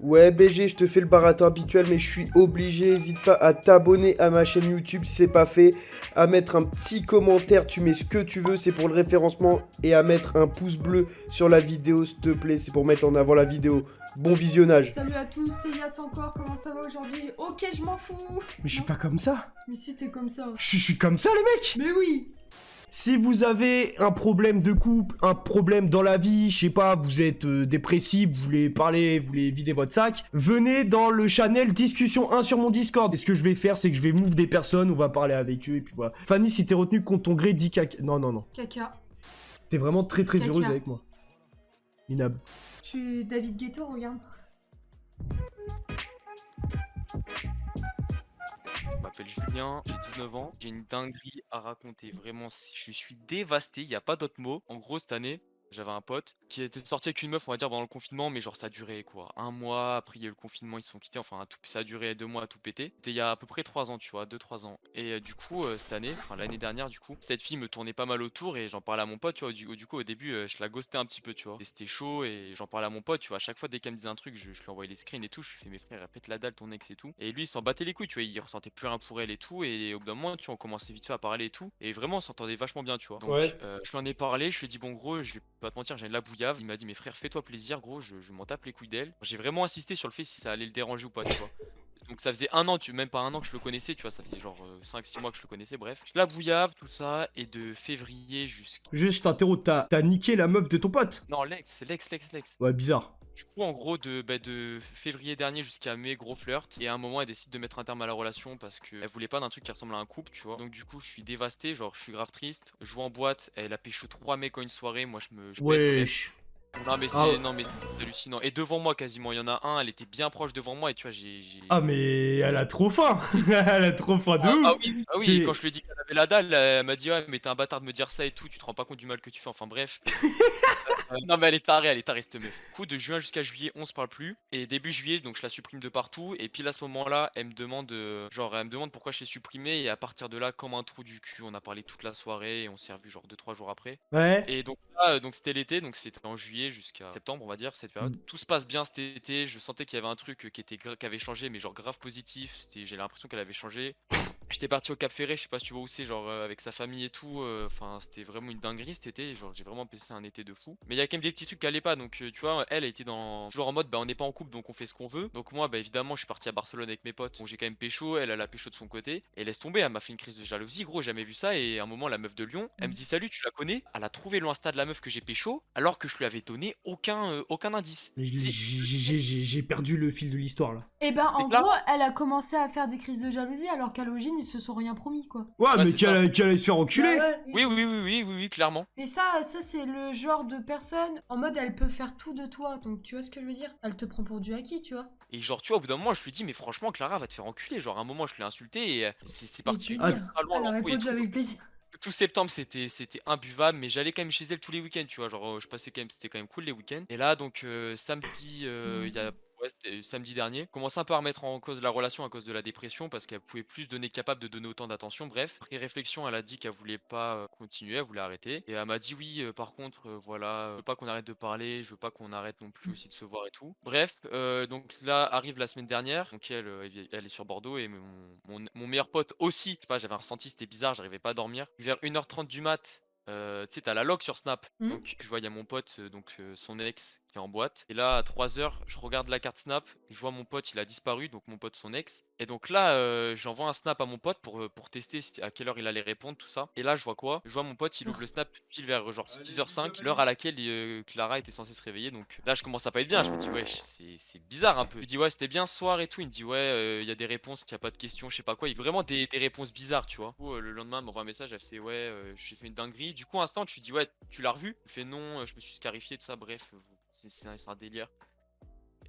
Ouais, BG, je te fais le baratin habituel, mais je suis obligé. N'hésite pas à t'abonner à ma chaîne YouTube si c'est pas fait, à mettre un petit commentaire, tu mets ce que tu veux, c'est pour le référencement, et à mettre un pouce bleu sur la vidéo, s'il te plaît, c'est pour mettre en avant la vidéo. Bon visionnage. Salut à tous, c'est Yas encore, comment ça va aujourd'hui? Ok, je m'en fous. Mais je suis pas comme ça. Mais si t'es comme ça. Je suis comme ça, les mecs. Mais oui. Si vous avez un problème de couple, un problème dans la vie, je sais pas, vous êtes dépressif, vous voulez parler, vous voulez vider votre sac, venez dans le channel Discussion 1 sur mon Discord. Et ce que je vais faire, c'est que je vais move des personnes, on va parler avec eux, et puis voilà. Fanny, si t'es retenu contre ton gré, dis caca. Non, non, non. Caca. T'es vraiment très très Caca. heureuse avec moi. Minable. Je suis David Guetto, regarde. Je m'appelle Julien, j'ai 19 ans, j'ai une dinguerie à raconter, vraiment, je suis dévasté, il n'y a pas d'autre mot. En gros, cette année, j'avais un pote qui était sorti avec une meuf, on va dire, pendant le confinement, mais genre ça a duré quoi, un mois, après il y a eu le confinement, ils se sont quittés, enfin ça a duré 2 mois à tout péter. C'était il y a à peu près 3 ans, tu vois, 2-3 ans. Et du coup, cette année, enfin l'année dernière du coup, cette fille me tournait pas mal autour et j'en parlais à mon pote, tu vois, du coup au début, je la ghostais un petit peu, tu vois. Et c'était chaud et j'en parlais à mon pote, tu vois, à chaque fois dès qu'elle me disait un truc, je lui envoyais les screens et tout, je lui fais mes frères, répète la dalle ton ex et tout. Et lui il s'en battait les couilles, tu vois, il ressentait plus rien pour elle et tout. Et au bout d'un moment, tu vois, on commençait vite fait à parler et tout. Et vraiment, on s'entendait vachement bien, tu vois. Donc, Ouais. je lui en ai parlé, je lui ai dit, bon, gros, je vais pas te mentir, j'ai de la bouillave. Il m'a dit, mes frères, fais-toi plaisir, gros, je m'en tape les couilles d'elle. J'ai vraiment insisté sur le fait si ça allait le déranger ou pas, tu vois. Donc ça faisait un an, même pas un an que je le connaissais, tu vois, ça faisait genre 5-6 mois que je le connaissais, bref. Je la bouillave, tout ça, et de février jusqu'à... Juste, je t'interromps, t'as niqué la meuf de ton pote. Non, l'ex. Ouais, bizarre. Du coup, en gros, de février dernier jusqu'à mai, gros flirt. Et à un moment, elle décide de mettre un terme à la relation parce qu'elle voulait pas d'un truc qui ressemble à un couple, tu vois. Donc, du coup, je suis dévasté, genre, je suis grave triste. Je joue en boîte, elle a pécho 3 mecs en une soirée. Moi, je pète, bref. Wesh. Non, mais Ah, c'est hallucinant. Et devant moi, quasiment, il y en a un, elle était bien proche devant moi. Et tu vois, ah, mais elle a trop faim. Elle a trop faim de ouf. Ah oui, et quand je lui ai dit qu'elle avait la dalle, elle m'a dit, ouais, mais t'es un bâtard de me dire ça et tout, tu te rends pas compte du mal que tu fais. Enfin, bref. Non mais elle est tarée cette meuf. Du coup de juin jusqu'à juillet on se parle plus. Et début juillet donc je la supprime de partout. Et puis là à ce moment là elle me demande elle me demande pourquoi je l'ai supprimée. Et à partir de là comme un trou du cul on a parlé toute la soirée. Et on s'est revu genre 2-3 jours après. Ouais. Et donc là donc c'était l'été. Donc c'était en juillet jusqu'à septembre on va dire cette période. Tout se passe bien cet été. Je sentais qu'il y avait un truc qui avait changé mais genre grave positif. J'ai l'impression qu'elle avait changé. J'étais parti au Cap Ferré, je sais pas si tu vois où c'est, genre avec sa famille et tout. Enfin, c'était vraiment une dinguerie cet été. Genre, j'ai vraiment passé un été de fou. Mais il y a quand même des petits trucs qui allaient pas. Donc, tu vois, elle était dans toujours en mode, bah, on n'est pas en couple, donc on fait ce qu'on veut. Donc moi, bah, évidemment, je suis parti à Barcelone avec mes potes. Bon, j'ai quand même pécho. Elle a la pécho de son côté. Et laisse tomber, elle m'a fait une crise de jalousie, gros. J'ai jamais vu ça. Et à un moment, la meuf de Lyon, elle me dit, salut, tu la connais? Elle a trouvé l'Insta de la meuf que j'ai pécho, alors que je lui avais donné aucun indice. J'ai perdu le fil de l'histoire là. Et ben C'est en clair. gros, elle a commencé à faire des crises de jalousie alors qu'à l'origine ils se sont rien promis quoi. Ouais, Ouais, mais c'est ça. qu'elle allait se faire enculer. Bah ouais. Oui, clairement. Mais ça c'est le genre de personne en mode elle peut faire tout de toi. Donc tu vois ce que je veux dire? Elle te prend pour du acquis, tu vois. Et genre, tu vois, au bout d'un moment, je lui dis, mais franchement, Clara va te faire enculer. Genre, à un moment, je l'ai insulté et c'est Avec parti plaisir. ultra loin Elle a l'embrouille et répondu tout. avec plaisir. Tout septembre, c'était imbuvable, mais j'allais quand même chez elle tous les week-ends, tu vois. Genre, je passais quand même, c'était quand même cool les week-ends. Et là, donc, samedi, ouais, c'était samedi dernier, commençait un peu à remettre en cause la relation à cause de la dépression parce qu'elle pouvait plus donner capable de donner autant d'attention. Bref, après réflexion, elle a dit qu'elle voulait pas continuer, elle voulait arrêter. Et elle m'a dit oui, par contre, voilà, je veux pas qu'on arrête de parler, je veux pas qu'on arrête non plus aussi de se voir et tout. Bref, donc là arrive la semaine dernière, donc elle est sur Bordeaux et mon meilleur pote aussi. Je sais pas, j'avais un ressenti, c'était bizarre, j'arrivais pas à dormir. Vers 1h30 du mat. Tu sais, t'as la log sur Snap. Donc, je vois, il y a mon pote, son ex, qui est en boîte. Et là, à 3h, je regarde la carte Snap. Je vois mon pote, il a disparu. Donc, mon pote, son ex. Et donc là, j'envoie un Snap à mon pote pour tester à quelle heure il allait répondre, tout ça. Et là, je vois quoi? Je vois mon pote, il ouvre le Snap pile vers genre 6h05, l'heure à laquelle Clara était censée se réveiller. Donc là, je commence à pas être bien. Je me dis, ouais, c'est bizarre un peu. Je lui dis, ouais, c'était bien ce soir et tout. Il me dit, ouais, il y a des réponses, il y a pas de questions, je sais pas quoi. Il y a vraiment des réponses bizarres, tu vois. Du coup, le lendemain, elle m'envoie un message, elle fait, ouais, j'ai fait une dinguerie. Du coup, instant, tu dis, ouais, tu l'as revu? Il fait, non, je me suis scarifié, tout ça. Bref, c'est un délire.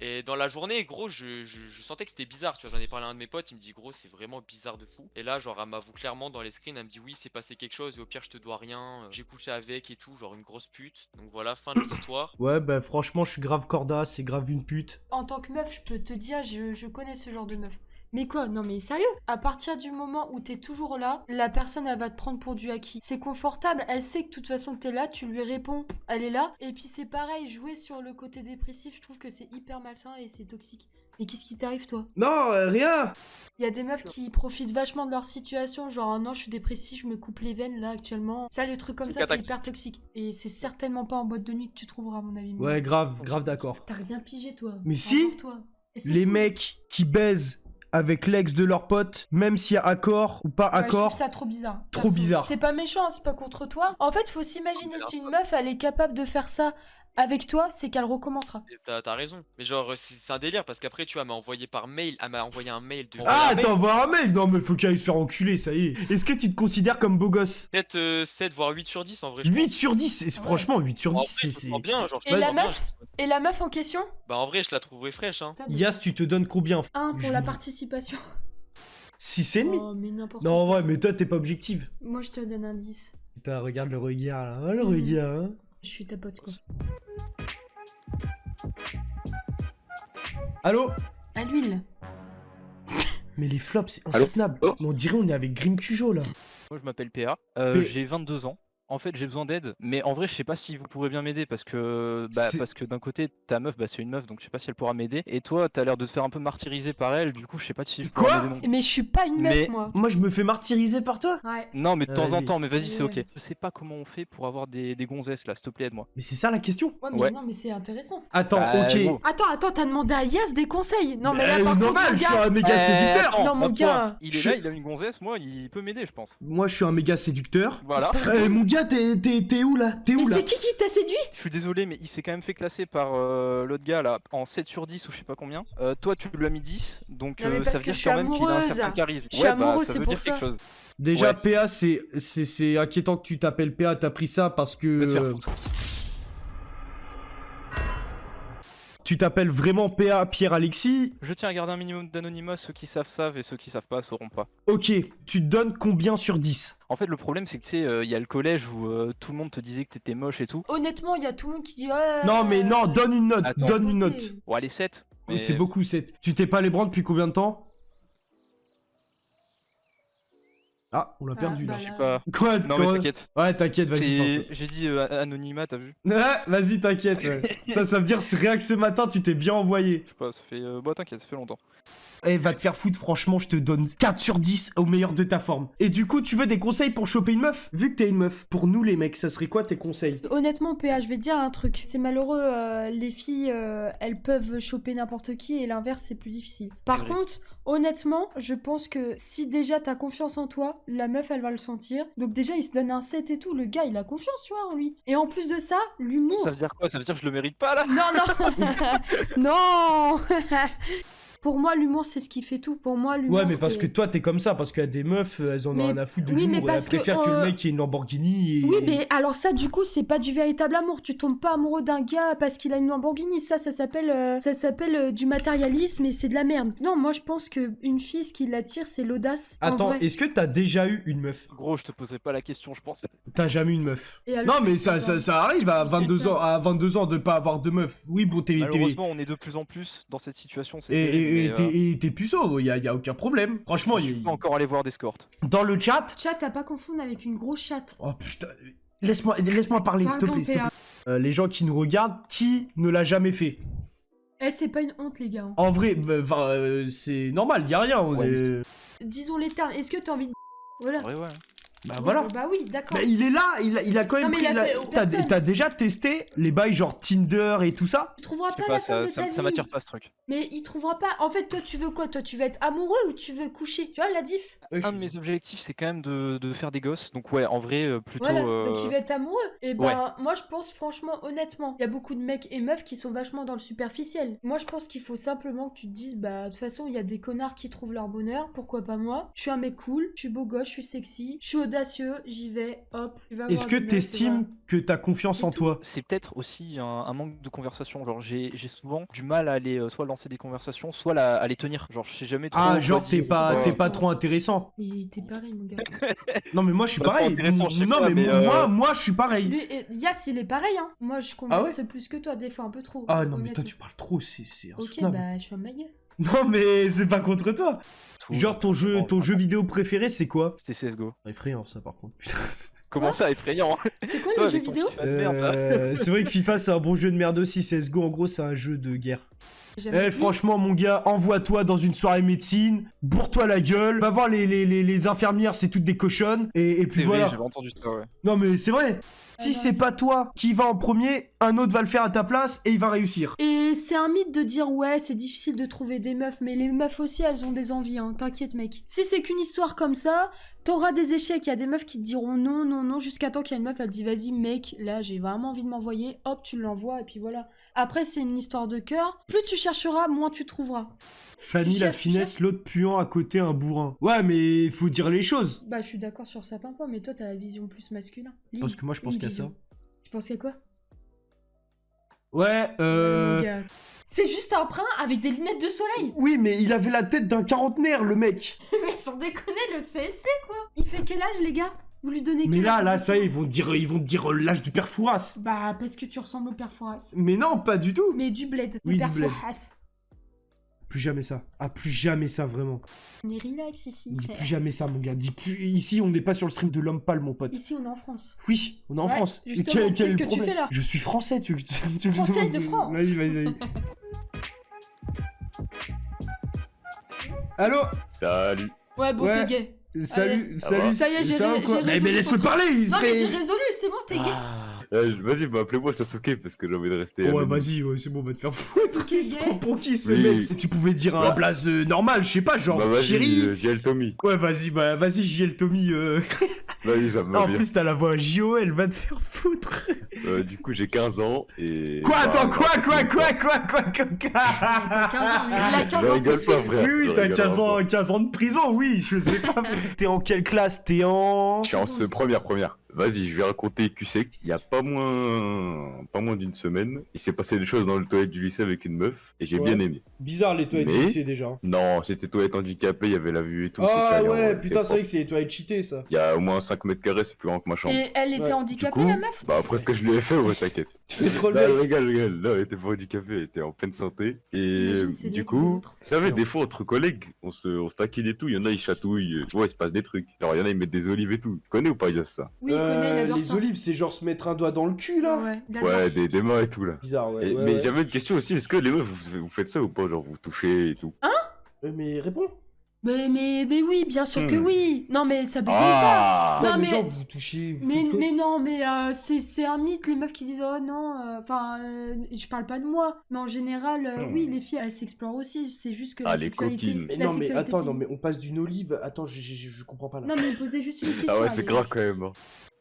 Et dans la journée, gros, je sentais que c'était bizarre, tu vois. J'en ai parlé à un de mes potes, il me dit, gros, c'est vraiment bizarre de fou. Et là, genre, elle m'avoue clairement dans les screens, elle me dit, oui, c'est passé quelque chose, et au pire, je te dois rien. J'ai couché avec et tout, genre une grosse pute. Donc voilà, fin de l'histoire. Ouais, bah franchement, je suis grave corda, c'est grave une pute. En tant que meuf, je peux te dire, je connais ce genre de meuf. Mais quoi? Non mais sérieux? À partir du moment où t'es toujours là, la personne elle va te prendre pour du acquis. C'est confortable, elle sait que de toute façon t'es là, tu lui réponds, elle est là. Et puis c'est pareil, jouer sur le côté dépressif, je trouve que c'est hyper malsain et c'est toxique. Mais qu'est-ce qui t'arrive toi? Non, rien. Il y a des meufs qui profitent vachement de leur situation, genre oh non je suis dépressive, je me coupe les veines là actuellement. Ça les trucs comme ça c'est catastrophe. hyper toxique. Et c'est certainement pas en boîte de nuit que tu trouveras à mon avis. Ouais, grave d'accord. T'as rien pigé toi. Mais si. Toi. Les mecs qui baisent avec l'ex de leur pote, même s'il y a accord ou pas Ouais, je accord, trouve ça trop bizarre. trop bizarre. C'est pas méchant, c'est pas contre toi. En fait, faut s'imaginer si une meuf elle est capable de faire ça avec toi, c'est qu'elle recommencera. Et T'as raison. Mais genre, c'est un délire parce qu'après, tu vois, elle m'a envoyé par mail. Elle m'a envoyé un mail de. Ah, t'envoies un mail? Non, mais faut qu'il aille se faire enculer, ça y est. Est-ce que tu te considères comme beau gosse? Peut-être 7 voire 8 sur 10 en vrai. 8 sur 10, franchement, 8 sur 10, En vrai, je me c'est... sens bien, genre, je Et me la sens bien, meuf Et la meuf en question? Bah en vrai, je la trouverais fraîche, hein. Yas, tu te donnes combien? 1 pour Je- la participation. 6,5? Oh, mais n'importe Non, quoi. en vrai, mais toi, t'es pas objective. Moi, je te donne un 10. Putain, regarde le regard, là. Oh, le regard, hein. Je suis ta pote, quoi. Allô? À l'huile. Mais les flops, c'est insoutenable. On dirait on est avec Grim Cujo, là. Moi je m'appelle PA, Mais- j'ai 22 ans. En fait j'ai besoin d'aide, mais en vrai je sais pas si vous pourrez bien m'aider parce que d'un côté ta meuf c'est une meuf donc je sais pas si elle pourra m'aider et toi t'as l'air de te faire un peu martyriser par elle du coup je sais pas si je pourrais Quoi m'aider non plus. Mais je suis pas une meuf, Mais- moi. Moi, je me fais martyriser par toi? Ouais. Non mais de temps en Vas-y. temps mais vas-y c'est Ouais. ok. Je sais pas comment on fait pour avoir des gonzesses là, s'il te plaît aide-moi. Mais c'est ça la question. Ouais, mais Ouais. non, mais c'est intéressant. Attends, Bah, ok. gros. Attends, t'as demandé à Yas des conseils. Non, mais là, par contre, normal, mon je suis gars... un méga séducteur. attends, Non, mon hop, gars. toi, il est là, il a une gonzesse, moi il peut m'aider je pense. Moi, je suis un méga séducteur. Voilà. Mon gars, t'es où, là? T'es Mais où, là? c'est qui t'a séduit? Je suis désolé mais il s'est quand même fait classer par l'autre gars là en 7 sur 10 ou je sais pas combien. Toi tu lui as mis 10 donc Non, mais ça parce veut que dire je suis quand même qu'il a un amoureuse. certain charisme. Je suis Ouais amoureuse, ça c'est veut pour dire quelque ça. chose. Déjà, Ouais. PA, c'est inquiétant que tu t'appelles PA. T'as pris ça parce que... Va te faire foutre. Tu t'appelles vraiment PA Pierre-Alexis. Je tiens à garder un minimum d'anonymat, ceux qui savent et ceux qui savent pas sauront pas. Ok, tu te donnes combien sur 10? En fait, le problème, c'est que tu sais, il y a le collège où tout le monde te disait que t'étais moche et tout. Honnêtement, il y a tout le monde qui dit... Ouais, Non, mais non, donne une note. Attends. Donne une Écoutez. note. Bon, allez, 7. Mais... C'est beaucoup, 7. Tu t'es pas les bras depuis combien de temps? Ah, on l'a perdu, bah là. Je sais là. pas. Quoi? Non, mais quoi t'inquiète. Ouais, t'inquiète, vas-y. C'est- pense. J'ai dit anonymat, t'as vu? Ouais, vas-y, t'inquiète. Ouais. ça veut dire rien que ce matin, tu t'es bien envoyé. Je sais pas, ça fait. Bah, t'inquiète, ça fait longtemps. Eh, va te faire foutre, franchement, je te donne 4 sur 10 au meilleur de ta forme. Et du coup, tu veux des conseils pour choper une meuf? Vu que t'es une meuf, pour nous les mecs, ça serait quoi tes conseils? Honnêtement, PA, je vais te dire un truc. C'est malheureux, les filles, elles peuvent choper n'importe qui et l'inverse, c'est plus difficile. Par vrai. contre, honnêtement, je pense que si déjà t'as confiance en toi, la meuf, elle va le sentir. Donc déjà, il se donne un 7 et tout. Le gars, il a confiance, tu vois, en lui. Et en plus de ça, l'humour... Ça veut dire quoi? Ça veut dire que je le mérite pas là? Non, non Non Pour moi, l'humour, c'est ce qui fait tout. Pour moi, l'humour, Ouais, mais parce c'est- que toi, t'es comme ça, parce qu'il y a des meufs, elles en ont Mais- rien à foutre de oui, mais l'humour, et elles parce que, préfèrent que le mec ait une Lamborghini et... Oui, mais alors ça, du coup, c'est pas du véritable amour. Tu tombes pas amoureux d'un gars parce qu'il a une Lamborghini. Ça s'appelle du matérialisme et c'est de la merde. Non, moi, je pense que une fille, ce qui l'attire, c'est l'audace. en Attends, vrai. est-ce que t'as déjà eu une meuf? Gros, je te poserai pas la question, je pense. T'as jamais eu une meuf? Et alors, Non, mais ça arrive à 22 ans, de pas avoir de meuf. Oui, bon, t'es... Malheureusement, on est de plus en plus dans cette situation. c'est Et terrible, mais, t'es puceau, y a aucun problème. Franchement, je suis pas encore allé voir d'escorte. dans le chat... Chat, t'as pas confondre avec une grosse chatte. Oh putain, laisse-moi parler, s'il te Pardon, plaît, s'il te PA. plaît. Les gens qui nous regardent, qui ne l'a jamais fait? Eh, c'est pas une honte, les gars. En vrai, c'est normal, y a rien. on Ouais, est- Disons les termes. Est-ce que t'as envie de... Voilà. Ouais, ouais. Bah voilà. Bah oui, d'accord. Bah, il est là, il a quand même Non, mais il a pris... fait aux personnes. T'as déjà testé les bails genre Tinder et tout ça? Tu trouveras Je sais pas pas, la femme de ça ta vie. m'attire pas ce truc. Mais il trouvera pas. En fait, toi, tu veux quoi? Toi, tu veux être amoureux ou tu veux coucher? Tu vois la diff? Un de mes objectifs, c'est quand même de faire des gosses. Donc, ouais, en vrai, plutôt. Voilà, donc il va être amoureux. Et ben, ouais. moi je pense franchement, honnêtement, il y a beaucoup de mecs et meufs qui sont vachement dans le superficiel. Moi je pense qu'il faut simplement que tu te dises, bah de toute façon, il y a des connards qui trouvent leur bonheur, pourquoi pas moi? Je suis un mec cool, je suis beau gosse, je suis sexy, je suis audacieux, j'y vais, hop. tu vas Est-ce voir que des meufs, t'estimes que t'as confiance C'est en tout. toi? C'est peut-être aussi un manque de conversation. Genre, j'ai souvent du mal à aller soit lancer des conversations, soit à les tenir. Genre, je sais jamais trop. Ah, quoi genre dire, t'es quoi. pas trop intéressant. Mais t'es pareil, mon gars. Non mais moi je suis Pas trop pareil. intéressant, je sais Non pas, mais mais, moi je suis pareil. Lui, Yas, il est pareil, hein. Moi je Ah converse plus que toi, des fois un peu trop. Ah non mais toi honnêtement. tu parles trop, c'est Ok, insoutenable. bah je suis un ma gueule. Non, mais c'est pas contre toi. Tout. Genre, ton jeu vidéo préféré, c'est quoi? C'était CSGO. Effrayant, ça, par contre. Putain. Comment ça, effrayant? C'est quoi Toi, les jeux avec ton vidéo? FIFA de merde, là. C'est vrai que FIFA, c'est un bon jeu de merde aussi. CSGO, en gros, c'est un jeu de guerre. J'aime- Franchement, mon gars, envoie-toi dans une soirée médecine, bourre-toi la gueule, va voir les infirmières, c'est toutes des cochonnes, et puis C'est vrai, voilà. j'avais entendu ça, ouais. Non, mais c'est vrai. Si non. c'est pas toi qui va en premier, un autre va le faire à ta place et il va réussir. Et c'est un mythe de dire ouais, c'est difficile de trouver des meufs, mais les meufs aussi, elles ont des envies, hein. T'inquiète, mec. Si c'est qu'une histoire comme ça, t'auras des échecs. Il y a des meufs qui te diront non, non, non, jusqu'à temps qu'il y a une meuf, elle te dit vas-y, mec, là, j'ai vraiment envie de m'envoyer. Hop, tu l'envoies, et puis voilà. Après, c'est une histoire de cœur. Plus tu chercheras, moins tu trouveras. Fanny la cherches, finesse, l'autre puant à côté un bourrin. Ouais, mais faut dire les choses. Bah, je suis d'accord sur certains points, mais toi, t'as la vision plus masculin. Parce que moi, je pense Une qu'à ça. vision. Tu pensais quoi? Ouais, Mon gars. C'est juste un prin avec des lunettes de soleil. Oui, mais il avait la tête d'un quarantenaire, le mec. Mais sans déconner, le CSC, quoi. Il fait quel âge, les gars? Vous lui donnez Mais quel là, âge ça y est, ils vont te dire l'âge du père Fouras. Bah, parce que tu ressembles au père Fouras. Mais non, pas du tout. Mais du bled. Oui, le père du bled. Fouras. Plus jamais ça. Ah, plus jamais ça, vraiment. On est relax ici. Dis plus jamais ça, mon gars. Dis plus... Ici, on n'est pas sur le stream de l'homme pâle, mon pote. Ici, on est en France. Oui, on est en Ouais, France. justement, Quel est qu'est-ce le que tu problème fais là? Je suis français, tu Français de France. Vas-y, vas-y. Allô? Salut. Ouais, bon, Ouais. t'es gay. Salut, Ça salut. va Ça y est, j'ai ça va ré- ou quoi j'ai Mais résolu laisse-le ton parler, il se Non, mais fait- j'ai résolu, c'est bon, t'es gay. Vas-y, bah, appelez-moi Sasuke parce que j'ai envie de rester. Ouais, anonyme. vas-y, ouais, c'est bon, va te faire foutre. Qui se gay. prend pour qui, ce Oui. mec? Tu pouvais dire un Bah. blaze normal, je sais pas, genre Bah, vas-y, Thierry. JL Tommy. Ouais, vas-y, JL Tommy. Vas-y, ça me va En bien. plus, t'as la voix JOL, va te faire foutre. Du coup, j'ai 15 ans et. Quoi, bah, attends, quoi? 15 ans, lui. Il a 15 Je ans. rigole plus pas, vite. frère. Oui, Je t'as rigole 15 ans, pas. 15 ans de prison, oui, je sais pas. T'es en quelle classe? T'es en... Je suis en première. Vas-y, je vais raconter QC. Il y a pas moins d'une semaine, il s'est passé des choses dans le toilette du lycée avec une meuf et j'ai Ouais. bien aimé. Bizarre les toilettes Mais- du lycée déjà. Non, c'était toilette handicapée, il y avait la vue et tout. Ah c'était ouais, allé en- putain, c'est vrai que c'est les toilettes cheatées ça. Il y a au moins 5 mètres carrés, c'est plus grand que ma chambre. Et elle était Ouais. handicapée, Du coup, la meuf? Bah après ce que je lui ai fait, ouais, t'inquiète. Tu fais trop le Non, mec. regarde, non, elle était pas handicapée, elle était en pleine santé. Et Imagine, c'est du l'ex de coup, l'autre. vous savez, des fois, entre collègues, on se taquine et tout, il y en a, ils chatouillent, tu vois, il se passe des trucs. Genre, il y en a, ils mettent des olives et tout. Tu connais ou pas, Yas, ça? Oui, il connaît, il adore les ça. olives, c'est genre se mettre un doigt dans le cul là. Ouais, il adore. Ouais, des mains et tout, là. Bizarre, ouais. Et- ouais, mais ouais. j'avais une question aussi, est-ce que les meufs, vous faites ça ou pas? Genre, vous touchez et tout? Mais réponds. Mais oui, bien sûr que Hmm. oui. Non, mais ça bégaye pas. Ah Non, Non, mais mais- genre, vous touchez. vous Mais, faites quoi mais non, mais c'est un mythe, les meufs qui disent oh non, enfin, je parle pas de moi, mais en général, oui, les filles elles s'explorent aussi, c'est juste que Ah, la les sexualité. coquines. Mais la non, mais sexualité attends, non, féminine. mais on passe d'une olive. Attends, je comprends pas là. Non, mais il posait juste une question. Ah ouais, c'est allez. grave quand même. Hein.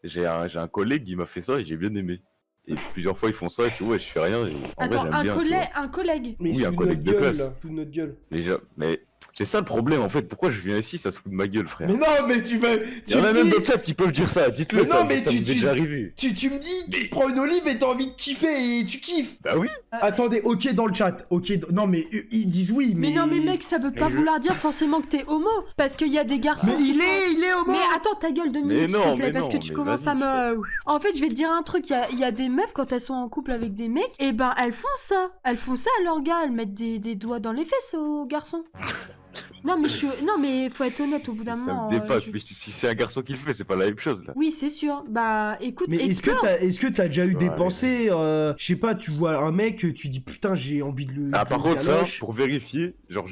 J'ai un collègue, il m'a fait ça et j'ai bien aimé. Et plusieurs fois, ils font ça et tu vois, je fais rien. Et en Attends, vrai, j'aime bien, tu vois. un collègue. Mais Oui, sous un notre collègue de gueule, classe. là, sous notre gueule. Déjà, mais c'est ça le problème en fait. Pourquoi je viens ici, ça se fout de ma gueule, frère. Mais non, mais tu vas. Il y Tu en a me même dis. dans le chat qui peuvent dire ça. Dites-le, Mais ça, non, mais ça tu- m'est déjà arrivé. Tu me dis, tu prends une olive et t'as envie de kiffer et tu kiffes. Bah oui. Attendez, ok dans le chat, non mais ils disent oui, mais... Mais non, mais mec, ça veut pas je- vouloir dire forcément que t'es homo, parce qu'il y a des garçons. Mais qui il sont- est homo. Mais attends ta gueule 2 Mais minutes, s'il non, te plaît, mais parce que non, tu mais commences à vas-y, me... En fait, je vais te dire un truc, il y a des meufs, quand elles sont en couple avec des mecs, et ben elles font ça. Elles font ça à leur gars, elles mettent des doigts dans les fesses aux garçons. Non, mais faut être honnête au bout d'un Ça moment. me dépasse. je- Mais si c'est un garçon qui le fait, c'est pas la même chose là. Oui, c'est sûr. Bah, écoute, Mais est-ce explore. que t'as déjà eu des Ouais. pensées, je sais pas, tu vois un mec, tu dis putain j'ai envie de le... Ah, de par le contre, ça, galoche. pour vérifier, genre,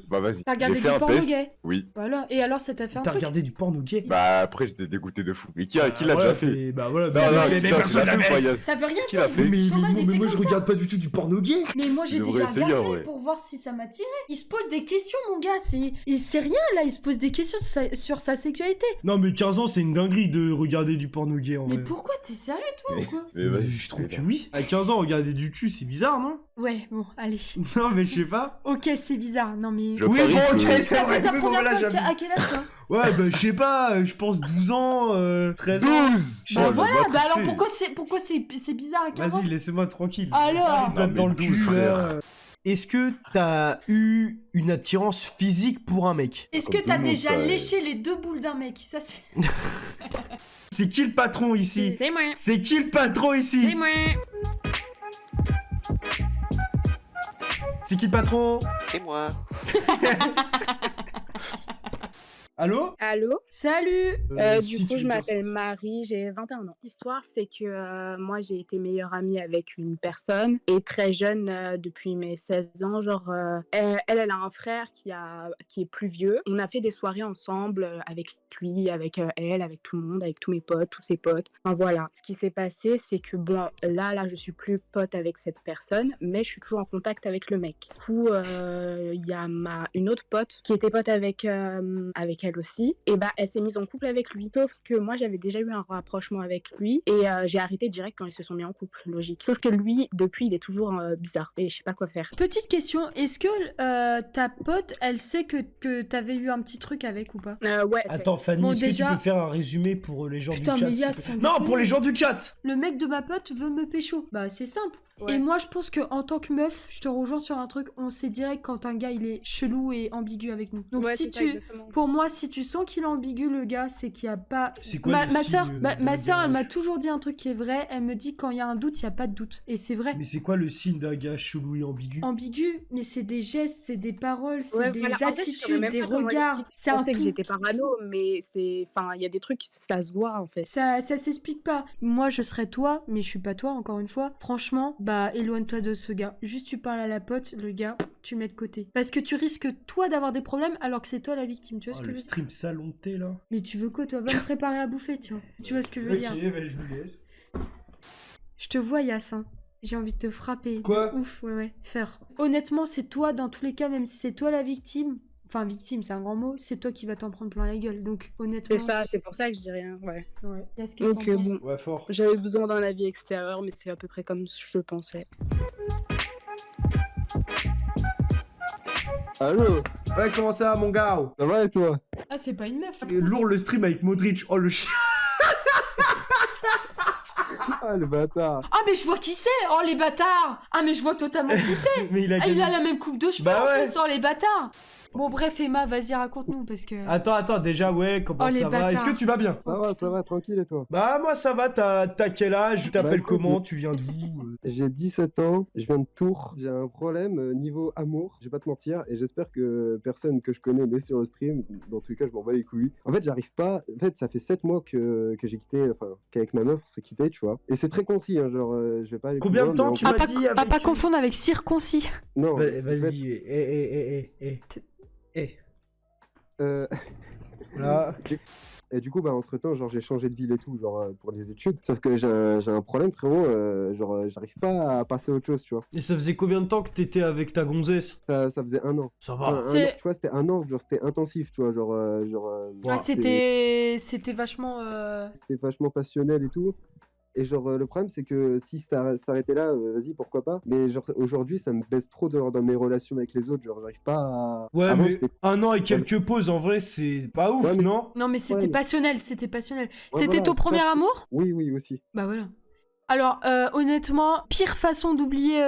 bah vas-y. T'as J'ai regardé fait du un porno test. gay. Oui. Voilà. Et alors, ça t'a fait un T'as truc. regardé du porno gay? Bah après, j'étais dégoûté de fou. Mais qui l'a Voilà, déjà fait? Bah voilà, Ça mais- veut Non, rien mais putain, dire. personne tu l'as n'a fait ou fait. pas, Yas? Ça veut rien Qui dire. l'a fait? Thomas, il était moi je comme ça. regarde pas du tout du porno gay. Mais moi j'ai Tu déjà devrais essayer, en regardé vrai. pour voir si ça m'attirait. Il se pose des questions, mon gars. C'est rien là. Il se pose des questions sur sa sexualité. Non mais 15 ans c'est une dinguerie de regarder du porno gay en Mais vrai. pourquoi t'es sérieux toi ou quoi? Mais vas-y, Je trouve que oui. À 15 ans regarder du cul c'est bizarre non? Ouais, bon, allez. Non mais je sais pas. Ok, c'est bizarre. Non mais. Je Oui, parie bon, que- ok, c'est T'as vrai, fait ta mais bon, première voilà, fois j'avoue. à quel âge toi? Ouais bah je sais pas, je pense 12 ans, 13 ans. 12! Bah Oh, le voilà, bah alors matrixé. pourquoi c'est bizarre à 15 ans? Vas-y laissez-moi tranquille. Alors Arrête de Non, te dans mais le cul 12, frère. là. Est-ce que t'as eu une attirance physique pour un mec? Est-ce Comme que tout t'as le monde, déjà ça, léché les 2 boules d'un mec? Ça c'est. C'est qui le patron ici? C'est moi. C'est qui le patron ici? C'est moi. C'est qui le patron? C'est moi. Allô? Allô? Salut! Du si coup, tu je veux dire m'appelle Marie, j'ai 21 ans. L'histoire, c'est que moi, j'ai été meilleure amie avec une personne et très jeune, depuis mes 16 ans. Genre, elle a un frère qui est plus vieux. On a fait des soirées ensemble avec lui, avec elle, avec tout le monde, avec tous mes potes, tous ses potes. Enfin, voilà. Ce qui s'est passé, c'est que bon, là, je suis plus pote avec cette personne, mais je suis toujours en contact avec le mec. Du coup, il y a une autre pote qui était pote avec elle aussi, et bah elle s'est mise en couple avec lui. Sauf que moi j'avais déjà eu un rapprochement avec lui et j'ai arrêté direct quand ils se sont mis en couple, logique. Sauf que lui, depuis, il est toujours bizarre et je sais pas quoi faire. Petite question, est-ce que ta pote, elle sait que t'avais eu un petit truc avec ou pas? Ouais. Attends, Fanny, Bon, est-ce que déjà- tu peux faire un résumé pour les gens Putain, du chat? mais s'il Yas, te plaît sans Non, déconner. pour les gens du chat! Le mec de ma pote veut me pécho. Bah c'est simple. Ouais. Et moi je pense que en tant que meuf, je te rejoins sur un truc, on sait direct quand un gars il est chelou et ambigu avec nous. Donc Ouais, si c'est ça, tu exactement. pour moi si tu sens qu'il est ambigu le gars, c'est qu'il y a pas C'est quoi ma les sœur signes, ma d'un sœur gars elle m'a ch- toujours dit un truc qui est vrai, elle me dit quand il y a un doute, il y a pas de doute et c'est vrai. Mais c'est quoi le signe d'un gars chelou et ambigu? Ambigu, mais c'est des gestes, c'est des paroles, c'est Ouais, des voilà. En fait, je saurais attitudes, même des pas comment regards. l'expliquer. C'est Je un pensais que tout. j'étais parano, mais il y a des trucs, ça se voit en fait. Ça s'explique pas. Moi, je serais toi, mais je suis pas toi, encore une fois. Franchement, bah, éloigne-toi de ce gars. Juste, tu parles à la pote, le gars, tu le mets de côté. Parce que tu risques, toi, d'avoir des problèmes alors que c'est toi la victime. Tu vois ce Oh, que je le veux dire? stream salonté là. Mais tu veux quoi, toi? Va me préparer à bouffer, tiens. Tu vois ce que je veux dire? bah, je vous laisse. Je te vois, Yass, hein. J'ai envie de te frapper. Quoi? Ouf, ouais. Faire. Honnêtement, c'est toi, dans tous les cas, même si c'est toi la victime. Enfin, victime, c'est un grand mot. C'est toi qui vas t'en prendre plein la gueule. Donc, honnêtement. C'est ça, c'est pour ça que je dis rien, ouais. Ouais. Yass, qu'est-ce que Donc t'en penses? bon, Ouais, fort. j'avais besoin d'un avis extérieur, mais c'est à peu près comme je pensais. Allô, Ouais, comment ça va, mon gars? ça va et toi? Ah, c'est pas une meuf. Lourd le stream avec Modric. Oh, le chien. Ah le bâtard. Ah, mais je vois qui c'est! Oh, les bâtards! Ah, mais je vois totalement qui c'est! Mais il a Ah, il gagné. a la même coupe de cheveux Bah en ouais. plus, oh, les bâtards! Bon, bref, Emma, vas-y, raconte-nous, parce que... Attends, déjà, ouais, comment Oh, les ça va? Est-ce que bâtards. tu vas bien? Ça va, tranquille et toi? Bah, moi, ça va, t'as quel âge? Tu t'appelles écoute, comment? Tu viens d'où? J'ai 17 ans, je viens de Tours, j'ai un problème niveau amour, je vais pas te mentir, et j'espère que personne que je connais n'est sur le stream, dans tous les cas je m'en bats les couilles. En fait j'arrive pas, en fait ça fait 7 mois que j'ai quitté, enfin qu'avec ma meuf on s'est quitté tu vois, et c'est très concis hein, genre je vais pas aller plus Combien de loin, temps mais en tu gros- m'as dit À pas avec... confondre avec circoncis. Non, en fait, Vas-y, euh, Là. et du coup bah entre temps genre j'ai changé de ville et tout, genre pour les études, sauf que j'ai un problème frérot, genre j'arrive pas à passer à autre chose tu vois. Et ça faisait combien de temps que t'étais avec ta gonzesse? Ça faisait 1 an. Ça Enfin, va. un C'est- an, tu vois, c'était 1 an, genre c'était intensif, tu vois, Ah, c'était vachement... c'était vachement passionnel et tout. Et genre, le problème, c'est que si ça s'arrêtait là, vas-y, pourquoi pas. Mais genre, aujourd'hui, ça me baisse trop dans mes relations avec les autres. Genre, j'arrive pas à. Ouais, Avant, mais j'étais- 1 an et quelques pauses, en vrai, c'est pas ouf, Ouais, mais- non? Non, mais c'était Ouais. passionnel, c'était passionnel. Ouais, C'était voilà, ton c'est ça, premier c'est- amour? Oui, oui, aussi. Bah voilà. Alors, honnêtement, pire façon d'oublier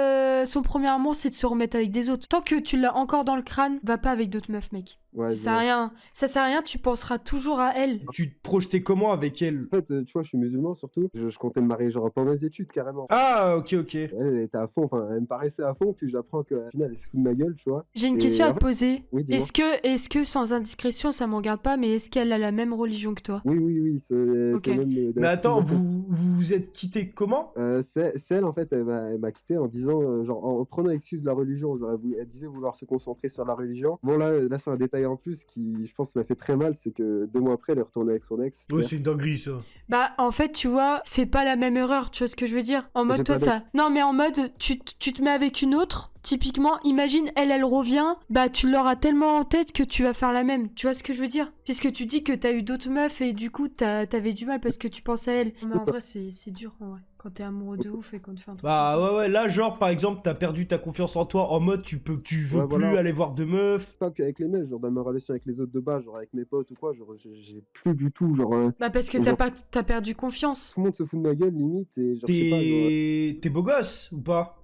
son premier amour, c'est de se remettre avec des autres. Tant que tu l'as encore dans le crâne, va pas avec d'autres meufs, mec. Ouais, Ça je sert à vois. rien. Ça sert à rien, tu penseras toujours à elle. Tu te projetais comment avec elle? En fait, tu vois, je suis musulman surtout. Je comptais me marier, genre, pendant mes études, carrément. Ah, ok. Elle était à fond, enfin, elle me paraissait à fond, puis j'apprends qu'au final, elle se fout de ma gueule, tu vois. J'ai une Et question à en te fait- poser. Oui, dis-moi. Est-ce que, sans indiscrétion, ça m'en regarde pas, mais est-ce qu'elle a la même religion que toi? Oui, c'est Ok. même. Mais attends, vous vous êtes quittés comment? C'est elle en fait, elle m'a quitté en disant, genre en prenant excuse de la religion, genre elle disait vouloir se concentrer sur la religion. Bon là c'est un détail en plus qui je pense m'a fait très mal, c'est que 2 mois après elle est retournée avec son ex. Ouais, c'est une dinguerie, ça. Bah, en fait, tu vois, fais pas la même erreur, tu vois ce que je veux dire? En mode, J'ai toi, pas ça... Non, mais en mode, tu te mets avec une autre, typiquement, imagine, elle revient, bah, tu l'auras tellement en tête que tu vas faire la même, tu vois ce que je veux dire? Puisque tu dis que t'as eu d'autres meufs et du coup, t'avais du mal parce que tu penses à elle. Mais en vrai, c'est dur, en vrai, quand t'es amoureux de ouf et qu'on te fait un truc Bah comme ça. ouais, là, genre, par exemple, t'as perdu ta confiance en toi en mode tu veux Ouais, plus voilà. aller voir de meufs. Pas qu'avec les mecs, genre dans ma relation avec les autres de base, genre avec mes potes ou quoi, genre j'ai plus du tout, genre Bah, parce que Et genre- t'as perdu confiance. tout le monde se fout de ma gueule limite et genre je sais pas, genre, T'es beau gosse ou pas?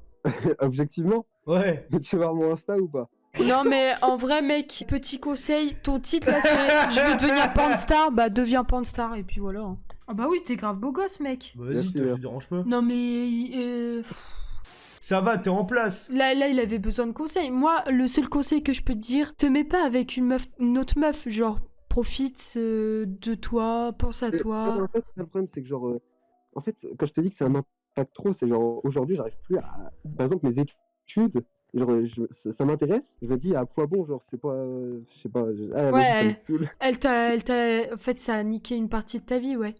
objectivement, Ouais. tu vas voir mon Insta ou pas? Non, mais en vrai, mec, petit conseil, ton titre là, c'est je veux devenir pornstar, bah, deviens pornstar, et puis voilà. hein. Ah bah oui, t'es grave beau gosse, mec. Bah, vas-y, Merci, toi, je ouais. te dérange pas. Non mais Ça va, t'es en place. Là, il avait besoin de conseils. Moi, le seul conseil que je peux te dire, te mets pas avec une autre meuf, genre, profite de toi, pense à toi. En fait, le problème, c'est que genre, en fait, quand je te dis que ça m'impacte trop, c'est genre, aujourd'hui, j'arrive plus à, par exemple, mes études, genre, ça m'intéresse, je me dis, à quoi bon, genre, c'est pas, je sais pas, ah, vas-y, ça me Ouais, saoule. en fait, ça a niqué une partie de ta vie, ouais.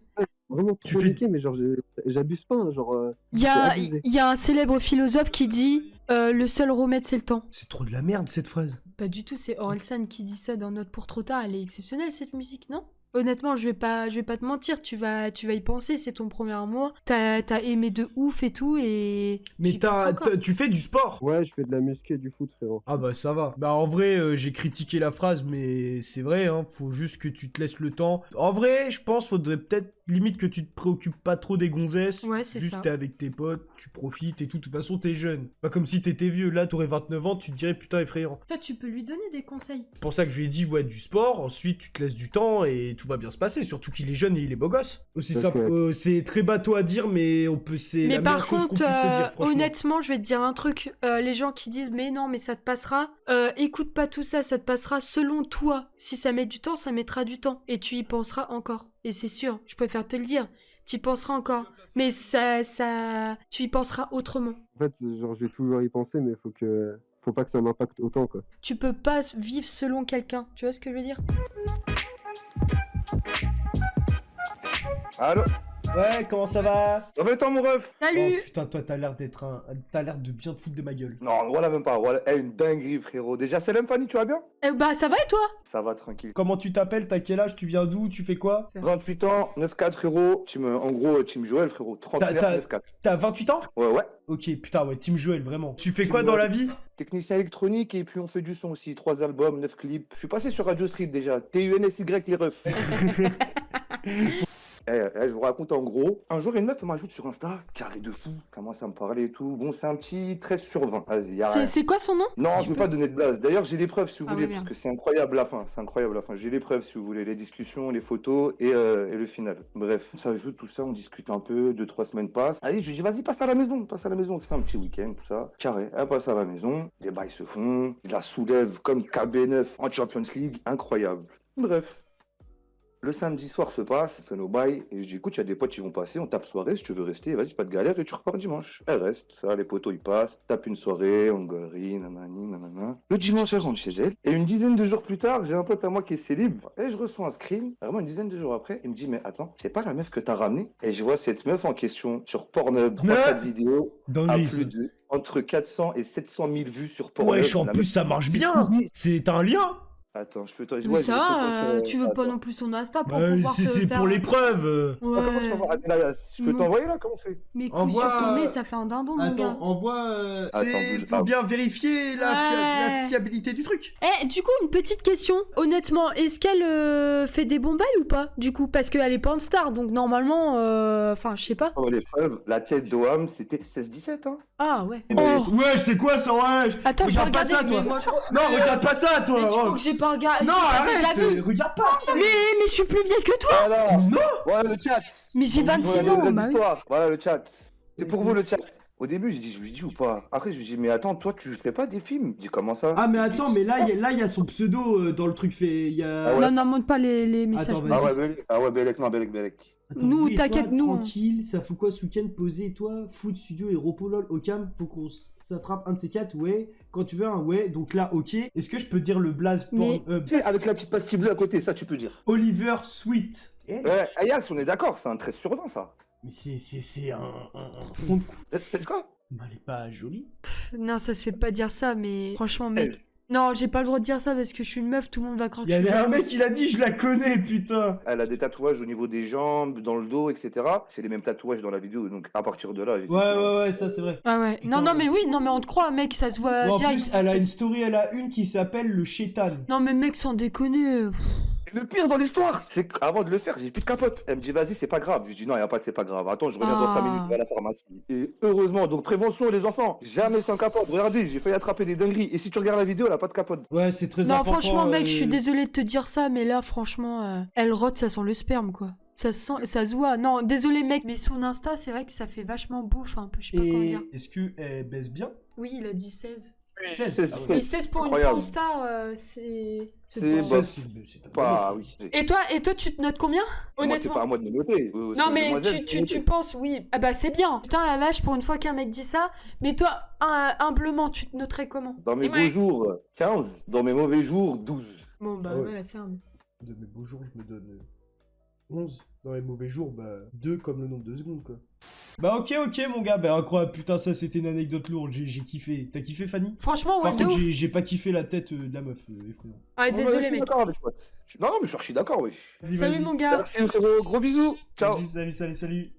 Vraiment Tu trop fais- niqué, mais genre, j'abuse pas, hein, genre, Il y c'est a, abusé. il y a un célèbre philosophe qui dit le seul remède, c'est le temps. C'est trop de la merde cette phrase. Pas du tout, c'est Orelsan qui dit ça dans Note pour trop tard. Elle est exceptionnelle cette musique, non? Honnêtement, je vais pas te mentir, tu vas y penser, c'est ton premier amour. T'as aimé de ouf et tout, et. Mais tu y penses encore. tu fais du sport. Ouais, je fais de la muscu et du foot, frérot. Ah bah ça va. Bah en vrai, j'ai critiqué la phrase, mais c'est vrai, hein, faut juste que tu te laisses le temps. En vrai, je pense faudrait peut-être limite que tu te préoccupes pas trop des gonzesses. Ouais, c'est Juste ça. t'es avec tes potes, tu profites et tout. De toute façon, t'es jeune. Pas comme si t'étais vieux. Là, t'aurais 29 ans, tu te dirais putain effrayant. Toi, tu peux lui donner des conseils. C'est pour ça que je lui ai dit ouais du sport. Ensuite, tu te laisses du temps et tout va bien se passer. Surtout qu'il est jeune et il est beau gosse. Aussi Ok. simple. C'est très bateau à dire, mais on peut. C'est Mais la par meilleure chose qu'on contre, puisse te dire, franchement. honnêtement, je vais te dire un truc. Les gens qui disent mais non, mais ça te passera, écoute pas tout ça, ça te passera selon toi. Si ça met du temps, ça mettra du temps. Et tu y penseras encore. Et c'est sûr, je préfère te le dire. Tu y penseras encore. Mais tu y penseras autrement. En fait, genre, je vais toujours y penser, mais faut pas que ça m'impacte autant, quoi. Tu peux pas vivre selon quelqu'un. Tu vois ce que je veux dire? Allô? Ouais, comment ça va? Ça va et toi, mon ref? Salut! Oh putain, toi t'as l'air d'être t'as l'air de bien te foutre de ma gueule. Non, voilà même pas. Voilà, une dinguerie, frérot. Déjà, Salam Fanny, tu vas bien? Bah ça va et toi? Ça va, tranquille. Comment tu t'appelles? T'as quel âge? Tu viens d'où? Tu fais quoi? 28 ans, 9-4, frérot. En gros, Team Joël, frérot. 39, T'as- 9-4. T'as 28 ans? Ouais, ouais. Ok, putain, ouais, Team Joël, vraiment. Tu fais Team quoi dans Joël. la vie? Technicien électronique et puis on fait du son aussi. 3 albums, 9 clips. Je suis passé sur Radio Street déjà. TUNSY, les refs. Je vous raconte en gros. Un jour, une meuf m'ajoute sur Insta, carré de fou, commence à me parler et tout. Bon, c'est un petit 13 sur 20. Vas-y, arrête. C'est quoi son nom? Non, Si je tu veux peux. pas donner de blase. D'ailleurs, j'ai les preuves si vous Ah voulez, ouais, parce bien. que c'est incroyable la fin. C'est incroyable la fin. J'ai les preuves si vous voulez, les discussions, les photos et le final. Bref, ça ajoute tout ça, on discute un peu, 2-3 semaines passent. Allez, je lui dis, vas-y, passe à la maison, passe à la maison. On fait un petit week-end, tout ça. Carré, elle passe à la maison, les bails se font, je la soulève comme KB9 en Champions League. Incroyable. Bref. Le samedi soir se passe, on fait nos bails, et je dis écoute, il y a des potes qui vont passer, on tape soirée, si tu veux rester, vas-y, pas de galère, et tu repars dimanche. Elle reste, ça, les potos ils passent, tape une soirée, on galerie, nanani, nanana. Le dimanche, elle rentre chez elle, et une dizaine de jours plus tard, j'ai un pote à moi qui est célib, et je reçois un screen, vraiment une dizaine de jours après, il me dit mais attends, c'est pas la meuf que t'as ramenée? Et je vois cette meuf en question sur Pornhub, 3-4 vidéos, Dans à le plus de entre 400 et 700 000 vues sur Pornhub. Wesh, en La plus meuf- ça marche bien. C'est un lien. Attends, je peux te... Mais ouais, j'ai ça les va, photos sur- tu veux pas Attends. non plus son Insta pour Bah, pouvoir te c'est faire... pour l'épreuve. Ah, comment je Ouais. t'envoie- Attends, là, je peux Non. t'envoyer là, comment on fait? Mais coup Envoie, sur ton nez, ça fait un dindon, mon gars. Attends, envoie. Attends, C'est bouge faut pas. bien vérifier la Ouais. fiabilité du truc. Eh, du coup, une petite question. Honnêtement, est-ce qu'elle fait des bons bails ou pas, du coup? Parce qu'elle est pas en star, donc normalement... Enfin, je sais pas. Oh, les preuves, la tête d'Oham, c'était 16-17, hein. Ah, ouais. Et Oh. Ouais, c'est quoi ça, ouais? Attends, je vais Regarde pas regarder, ça, toi. mais moi, Non, regarde pas ça, toi. Mais tu oh. crois que j'ai pas regardé? Non, j'ai déjà arrête. vu. Regarde pas. Mais je suis plus vieille que toi. Voilà. Non. Voilà le chat. Mais j'ai 26 ans, Voilà bah oui. l'histoire. Voilà le chat. C'est pour vous le chat. Au début, j'ai dit, je lui dis ou pas. Après, je lui dis, mais attends, toi, tu fais pas des films? Je dis, comment ça? Ah mais attends, mais là il y a son pseudo dans le truc fait. Il y a. Ah ouais. Non, non, monte pas les messages. Attends, Ah vas-y. ouais, Belek. Ah ouais, Belek, non, Belek. Attends, Nous, oui, et t'inquiète, toi, nous, hein. Tranquille, ça fout quoi ce week-end? Posé, toi, foot studio et repos lol au cam, faut qu'on s'attrape un de ces quatre, ouais. Quand tu veux un ouais, donc là, ok. Est-ce que je peux dire le blaze Mais- Pornhub? Tu sais, avec la petite pastille bleue à côté, ça, tu peux dire. Oliver Sweet. Eh, Ouais, Ayas, on est d'accord, c'est un 13 sur 20, ça. mais c'est un fond de cou. T'as quoi? Bah, elle est pas jolie. Non, ça se fait pas dire ça, mais franchement, mec. 16. Non, j'ai pas le droit de dire ça parce que je suis une meuf, tout le monde va croire Il que y je suis avait un jalouse. mec, il a dit, je la connais, putain. Elle a des tatouages au niveau des jambes, dans le dos, etc. C'est les mêmes tatouages dans la vidéo, donc à partir de là, j'ai dit, Ouais, ça c'est vrai. Ah ouais. Putain, non, non, ouais. mais oui, non, mais on te croit, mec, ça se voit Bon, en direct. plus, elle a une story, elle a une qui s'appelle le Chétan. Non, mais mec, sans déconner. Le pire dans l'histoire, c'est qu'avant de le faire, j'ai plus de capote. Elle me dit, vas-y, c'est pas grave. Je dis, non, y a pas de c'est pas grave. Attends, je reviens dans 5 minutes, je vais à la pharmacie. Et heureusement, donc prévention, les enfants, jamais sans capote. Regardez, j'ai failli attraper des dingueries. Et si tu regardes la vidéo, elle a pas de capote. Ouais, c'est très Non, important. franchement, mec, je suis désolée de te dire ça, mais là, franchement, elle rote, ça sent le sperme, quoi. Ça se sent, ça se voit. Non, désolé mec, mais son Insta, c'est vrai que ça fait vachement bouffe un peu, je sais pas comment Et dire. est-ce qu'elle baisse bien? Oui, il a dit 16. 16, ah ouais. Et 16 pour Incroyable. une pornstar, c'est... C'est pas- bof. C'est Pas, oui. Et toi, tu te notes combien? Moi, c'est Honnêtement. pas à moi de me noter. Non mais tu penses, oui. Ah bah c'est bien. Putain la vache, pour une fois qu'un mec dit ça. Mais toi, humblement, tu te noterais comment? Dans mes Ouais. beaux jours, 15. Dans mes mauvais jours, 12. Bon bah Ah ouais. voilà, c'est un... De mes beaux jours, je me donne 11. Dans les mauvais jours, bah 2 comme le nombre de secondes, quoi. Bah ok, mon gars, bah incroyable, putain, ça c'était une anecdote lourde, j'ai kiffé. T'as kiffé, Fanny? Franchement, ouais, Par de contre, ouf. j'ai pas kiffé la tête de la meuf, effrayant. Ouais, Non, désolé je suis mec. d'accord avec toi. Non, mais je suis archi d'accord, oui. Vas-y, Salut vas-y. mon gars. Merci, frérot. Gros bisous. Ciao. Vas-y, salut.